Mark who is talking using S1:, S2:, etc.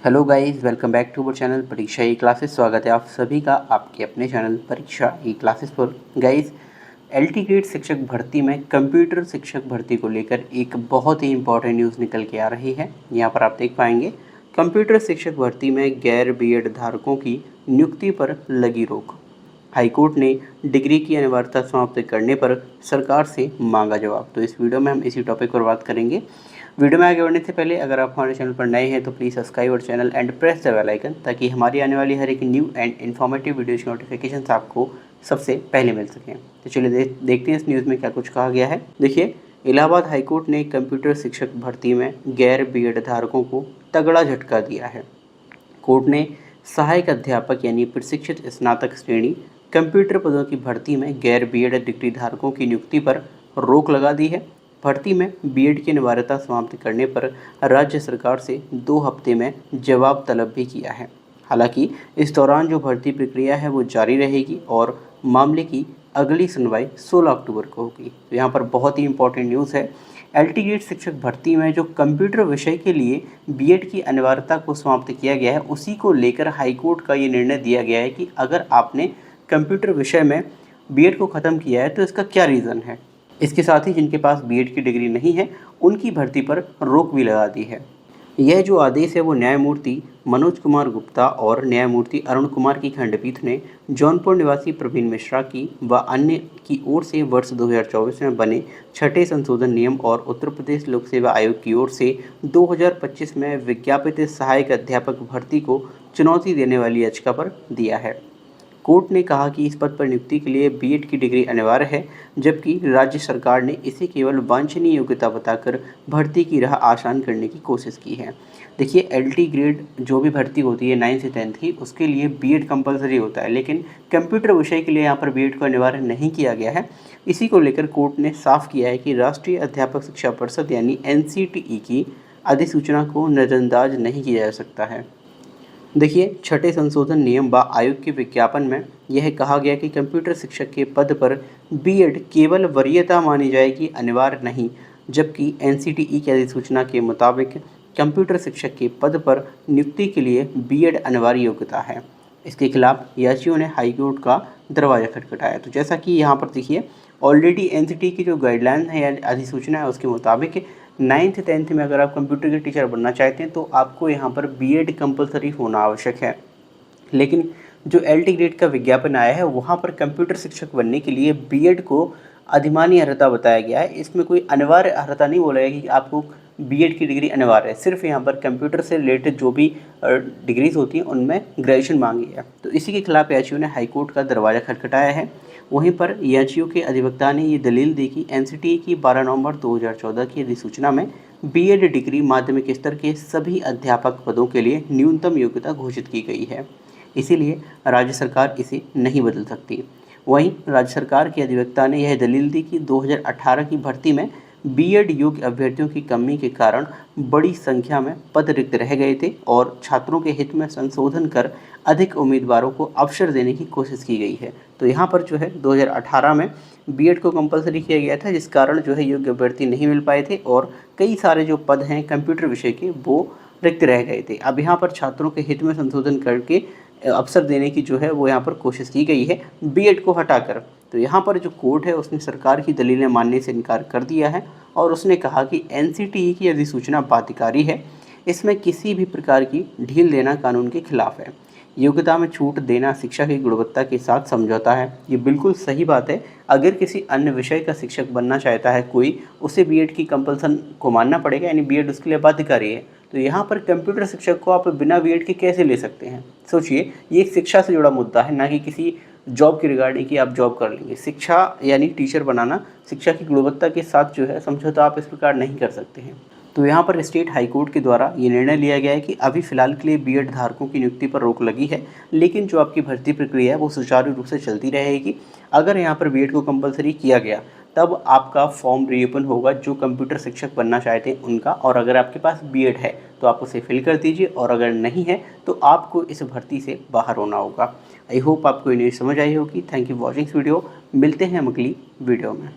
S1: Hello guys, welcome back to our channel Pariksha E classes. स्वागत है आप सभी का आपके अपने चैनल परीक्षा ई क्लासेस पर। गाइस, एलटी ग्रेड शिक्षक भर्ती में कंप्यूटर शिक्षक भर्ती को लेकर एक बहुत ही इंपॉर्टेंट न्यूज़ निकल के आ रही है। यहाँ पर आप देख पाएंगे, कंप्यूटर शिक्षक भर्ती में गैर बीएड धारकों की नियुक्ति पर लगी रोक। हाईकोर्ट ने डिग्री की अनिवार्यता समाप्त करने पर सरकार से मांगा जवाब। तो इस वीडियो में हम इसी टॉपिक पर बात करेंगे। वीडियो में आगे बढ़ने से पहले अगर आप हमारे चैनल पर नए हैं तो प्लीज़ सब्सक्राइब और channel and press the bell icon, ताकि हमारी आने वाली हर एक न्यू एंड इन्फॉर्मेटिव वीडियोज़ की नोटिफिकेशन आपको सबसे पहले मिल सकें। तो चलिए देखते हैं इस न्यूज़ में क्या कुछ कहा गया है। देखिए, इलाहाबाद हाईकोर्ट ने कंप्यूटर शिक्षक भर्ती में गैर बीएड धारकों को तगड़ा झटका दिया है। कोर्ट ने सहायक अध्यापक यानी प्रशिक्षित स्नातक श्रेणी कंप्यूटर पदों की भर्ती में गैर बीएड डिग्री धारकों की नियुक्ति पर रोक लगा दी है। भर्ती में बीएड की अनिवार्यता समाप्त करने पर राज्य सरकार से 2 हफ्ते में जवाब तलब भी किया है। हालांकि इस दौरान जो भर्ती प्रक्रिया है वो जारी रहेगी और मामले की अगली सुनवाई 16 अक्टूबर को होगी। तो यहाँ पर बहुत ही इंपॉर्टेंट न्यूज़ है। एलटी ग्रेड शिक्षक भर्ती में जो कंप्यूटर विषय के लिए बीएड की अनिवार्यता को समाप्त किया गया है, उसी को लेकर हाईकोर्ट का ये निर्णय दिया गया है कि अगर आपने कंप्यूटर विषय में बीएड को ख़त्म किया है तो इसका क्या रीज़न है। इसके साथ ही जिनके पास बीएड की डिग्री नहीं है उनकी भर्ती पर रोक भी लगा दी है। यह जो आदेश है वो न्यायमूर्ति मनोज कुमार गुप्ता और न्यायमूर्ति अरुण कुमार की खंडपीठ ने जौनपुर निवासी प्रवीण मिश्रा की व अन्य की ओर से वर्ष 2024 में बने छठे संशोधन नियम और उत्तर प्रदेश लोक सेवा आयोग की ओर से 2025 में विज्ञापित सहायक अध्यापक भर्ती को चुनौती देने वाली याचिका पर दिया है। कोर्ट ने कहा कि इस पद पर नियुक्ति के लिए बीएड की डिग्री अनिवार्य है, जबकि राज्य सरकार ने इसे केवल वांछनीय योग्यता बताकर भर्ती की राह आसान करने की कोशिश की है। देखिए, एलटी ग्रेड जो भी भर्ती होती है 9th से 10th की, उसके लिए बीएड कंपलसरी होता है, लेकिन कंप्यूटर विषय के लिए यहाँ पर बीएड को अनिवार्य नहीं किया गया है। इसी को लेकर कोर्ट ने साफ किया है कि राष्ट्रीय अध्यापक शिक्षा परिषद यानी एनसीटीई की अधिसूचना को नज़रअंदाज नहीं किया जा सकता है। देखिए, छठे संशोधन नियम व आयोग के विज्ञापन में यह कहा गया कि कंप्यूटर शिक्षक के पद पर बीएड केवल वरीयता मानी जाएगी, अनिवार्य नहीं। जबकि एनसीटीई की अधिसूचना के मुताबिक कंप्यूटर शिक्षक के पद पर नियुक्ति के लिए बीएड अनिवार्य योग्यता है। इसके खिलाफ याचियों ने हाईकोर्ट का दरवाजा खटखटाया। तो जैसा कि यहाँ पर देखिए, ऑलरेडी एनसीटीई की जो गाइडलाइन है या अधिसूचना है उसके मुताबिक 9th 10th में अगर आप कंप्यूटर के टीचर बनना चाहते हैं तो आपको यहाँ पर बीएड कंपलसरी होना आवश्यक है। लेकिन जो एलटी ग्रेड का विज्ञापन आया है वहाँ पर कंप्यूटर शिक्षक बनने के लिए बीएड को अधिमान्य अर्हता बताया गया है। इसमें कोई अनिवार्य अर्हता नहीं बोला गया कि आपको बीएड की डिग्री अनिवार्य है। सिर्फ यहाँ पर कंप्यूटर से रिलेटेड जो भी डिग्रीज होती हैं उनमें ग्रेजुएशन मांगी है। तो इसी के खिलाफ याचियों ने हाईकोर्ट का दरवाज़ा खटखटाया है। वहीं पर याचियों के अधिवक्ता ने ये दलील दी कि एनसीटीई की 12 नवंबर 2014 की अधिसूचना में बीएड डिग्री माध्यमिक स्तर के सभी अध्यापक पदों के लिए न्यूनतम योग्यता घोषित की गई है, इसीलिए राज्य सरकार इसे नहीं बदल सकती। वहीं राज्य सरकार के अधिवक्ता ने यह दलील दी कि 2018 की भर्ती में बीएड योग्य अभ्यर्थियों की कमी के कारण बड़ी संख्या में पद रिक्त रह गए थे और छात्रों के हित में संशोधन कर अधिक उम्मीदवारों को अवसर देने की कोशिश की गई है। तो यहाँ पर जो है 2018 में बीएड को कंपलसरी किया गया था, जिस कारण जो है योग्य अभ्यर्थी नहीं मिल पाए थे और कई सारे जो पद हैं कंप्यूटर विषय के वो रिक्त रह गए थे। अब यहाँ पर छात्रों के हित में संशोधन करके अवसर देने की जो है वो यहाँ पर कोशिश की गई है बीएड को हटाकर। तो यहाँ पर जो कोर्ट है उसने सरकार की दलीलें मानने से इनकार कर दिया है और उसने कहा कि एनसीटीई की अधिसूचना बाध्यकारी है, इसमें किसी भी प्रकार की ढील देना कानून के खिलाफ है। योग्यता में छूट देना शिक्षा की गुणवत्ता के साथ समझौता है। ये बिल्कुल सही बात है। अगर किसी अन्य विषय का शिक्षक बनना चाहता है कोई, उसे बीएड की कंपल्सन को मानना पड़ेगा, यानी बीएड उसके लिए बाध्यकारी है। तो यहाँ पर कंप्यूटर शिक्षक को आप बिना बीएड के कैसे ले सकते हैं? सोचिए, ये एक शिक्षा से जुड़ा मुद्दा है, ना कि किसी जॉब की रिगार्डिंग कि आप जॉब कर लेंगे। शिक्षा यानी टीचर बनाना, शिक्षा की गुणवत्ता के साथ जो है समझौता आप इस प्रकार नहीं कर सकते हैं। तो यहाँ पर स्टेट हाई कोर्ट के द्वारा ये निर्णय लिया गया है कि अभी फ़िलहाल के लिए बीएड धारकों की नियुक्ति पर रोक लगी है, लेकिन जो आपकी भर्ती प्रक्रिया है वो सुचारू रूप से चलती रहेगी। अगर यहाँ पर बीएड को कंपलसरी किया गया तब आपका फॉर्म रीओपन होगा जो कंप्यूटर शिक्षक बनना चाहते हैं उनका, और अगर आपके पास बीएड है तो आप उसे फिल कर दीजिए, और अगर नहीं है तो आपको इस भर्ती से बाहर होना होगा। आई होप आपको ये न्यूज़ समझ आई होगी। Thank you watching video. मिलते हैं अगली वीडियो में।